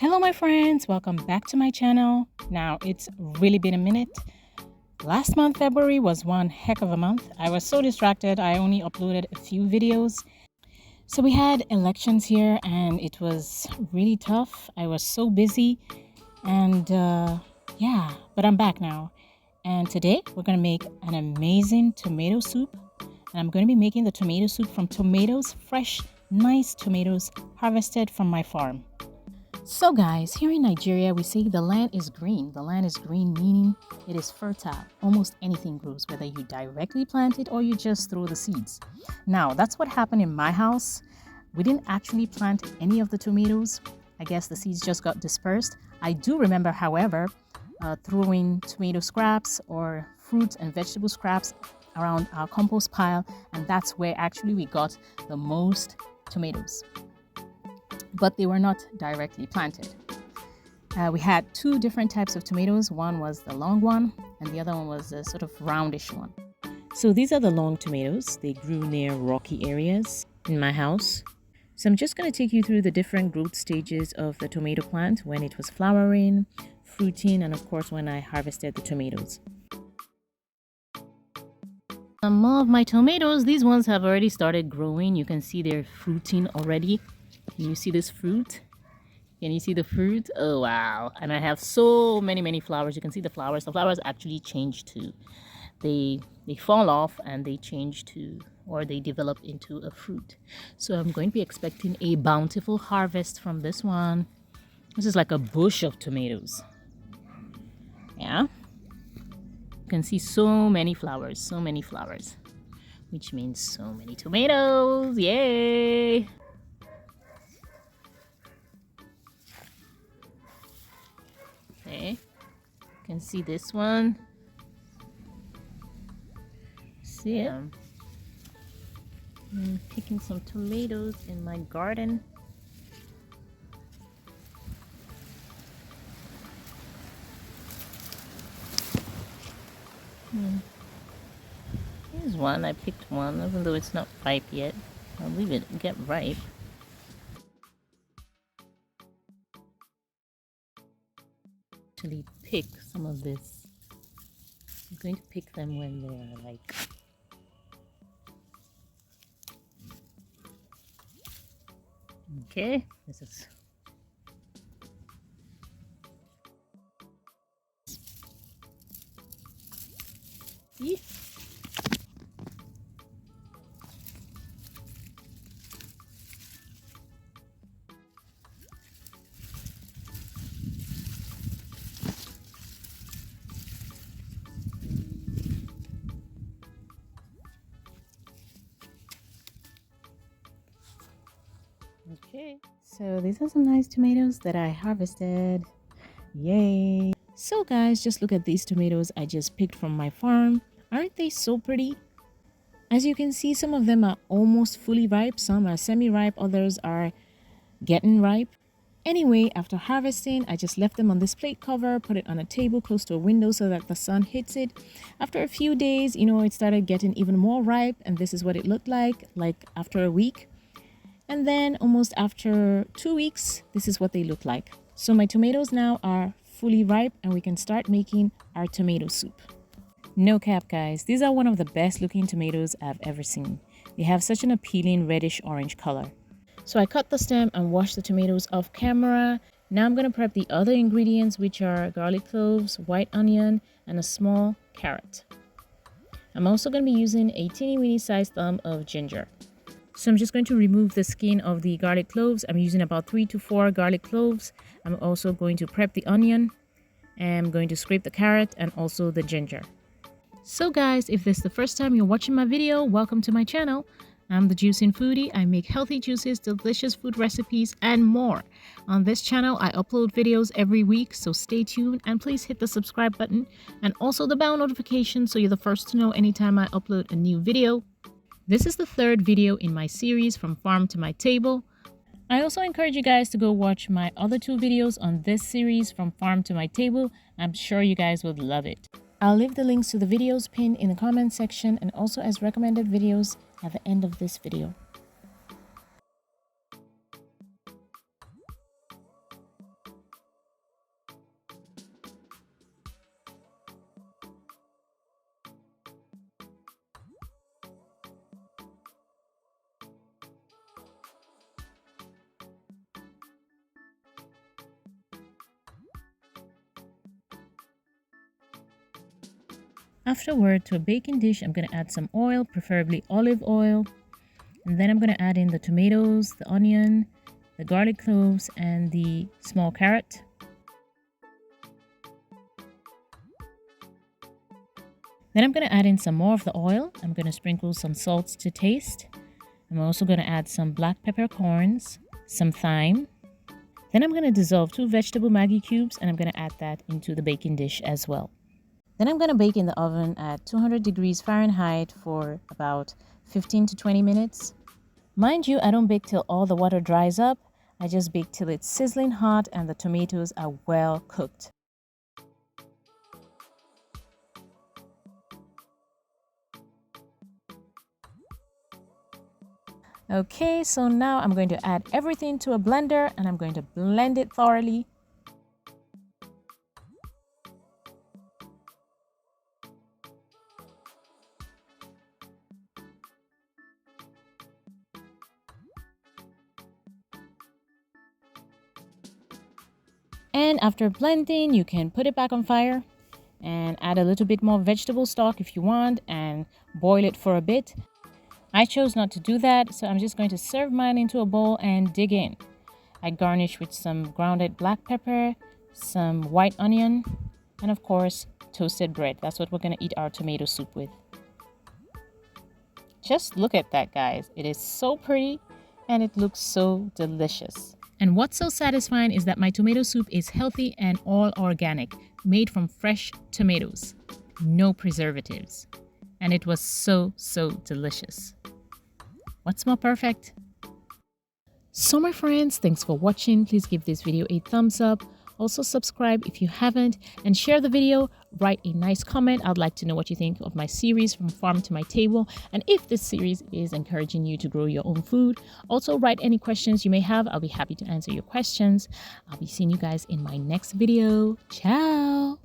Hello my friends, welcome back to my channel. Now it's really been a minute. Last month February was one heck of a month. I was so distracted, I only uploaded a few videos. So we had elections here and it was really tough. I was so busy and yeah, but I'm back now. And today we're gonna make an amazing tomato soup. And I'm gonna be making the tomato soup from tomatoes, fresh, nice tomatoes harvested from my farm. So guys, here in Nigeria, we say the land is green. The land is green meaning it is fertile. Almost anything grows, whether you directly plant it or you just throw the seeds. Now, that's what happened in my house. We didn't actually plant any of the tomatoes. I guess the seeds just got dispersed. I do remember, however, throwing tomato scraps or fruit and vegetable scraps around our compost pile, and that's where actually we got the most tomatoes. But they were not directly planted. We had two different types of tomatoes. One was the long one and the other one was a sort of roundish one. So these are the long tomatoes. They grew near rocky areas in my house. So I'm just going to take you through the different growth stages of the tomato plant when it was flowering, fruiting, and of course when I harvested the tomatoes. Some of my tomatoes, these ones have already started growing. You can see they're fruiting already. Can you see this fruit? Can you see the fruit? Oh wow. And I have so many flowers. You can see the flowers. The flowers actually change to, they fall off and they change to, or they develop into a fruit. So I'm going to be expecting a bountiful harvest from this one. This is like a bush of tomatoes. Yeah. You can see so many flowers, which means so many tomatoes. Yay! Okay, you can see this one. See it? I'm picking some tomatoes in my garden. Here's one. I picked one, even though it's not ripe yet. I'll leave it get ripe. Actually pick some of this. I'm going to pick them when they're like okay. This is see. Okay, so these are some nice tomatoes that I harvested. Yay! So guys, just look at these tomatoes I just picked from my farm. Aren't they so pretty? As you can see, some of them are almost fully ripe, some are semi-ripe, others are getting ripe. Anyway, after harvesting, I just left them on this plate cover, put it on a table close to a window so that the sun hits it. After a few days, it started getting even more ripe, and this is what it looked like after a week. And then almost after 2 weeks, this is what they look like. So my tomatoes now are fully ripe and we can start making our tomato soup. No cap guys, these are one of the best looking tomatoes I've ever seen. They have such an appealing reddish orange color. So I cut the stem and washed the tomatoes off camera. Now I'm going to prep the other ingredients, which are garlic cloves, white onion, and a small carrot. I'm also going to be using a teeny weeny sized thumb of ginger. So I'm just going to remove the skin of the garlic cloves. I'm using about 3 to 4 garlic cloves. I'm also going to prep the onion. And I'm going to scrape the carrot and also the ginger. So guys, if this is the first time you're watching my video, welcome to my channel. I'm the Juicing Foodie. I make healthy juices, delicious food recipes, and more. On this channel, I upload videos every week, so stay tuned and please hit the subscribe button and also the bell notification so you're the first to know anytime I upload a new video. This is the third video in my series From Farm to My Table. I also encourage you guys to go watch my other 2 videos on this series From Farm to My Table. I'm sure you guys would love it. I'll leave the links to the videos pinned in the comment section and also as recommended videos at the end of this video. Afterward, to a baking dish, I'm going to add some oil, preferably olive oil. And then I'm going to add in the tomatoes, the onion, the garlic cloves, and the small carrot. Then I'm going to add in some more of the oil. I'm going to sprinkle some salts to taste. I'm also going to add some black peppercorns, some thyme. Then I'm going to dissolve 2 vegetable Maggi cubes and I'm going to add that into the baking dish as well. Then I'm going to bake in the oven at 200 degrees Fahrenheit for about 15 to 20 minutes. Mind you, I don't bake till all the water dries up. I just bake till it's sizzling hot and the tomatoes are well cooked. Okay, so now I'm going to add everything to a blender and I'm going to blend it thoroughly. And after blending, you can put it back on fire and add a little bit more vegetable stock if you want and boil it for a bit. I chose not to do that, so I'm just going to serve mine into a bowl and dig in. I garnish with some grounded black pepper, some white onion, and of course, toasted bread. That's what we're going to eat our tomato soup with. Just look at that, guys. It is so pretty and it looks so delicious. And what's so satisfying is that my tomato soup is healthy and all organic, made from fresh tomatoes, no preservatives. And it was so delicious. What's more perfect? So my friends, thanks for watching. Please give this video a thumbs up. Also subscribe if you haven't and share the video. Write a nice comment. I'd like to know what you think of my series From Farm to My Table and if this series is encouraging you to grow your own food. Also write any questions you may have. I'll be happy to answer your questions. I'll be seeing you guys in my next video. Ciao!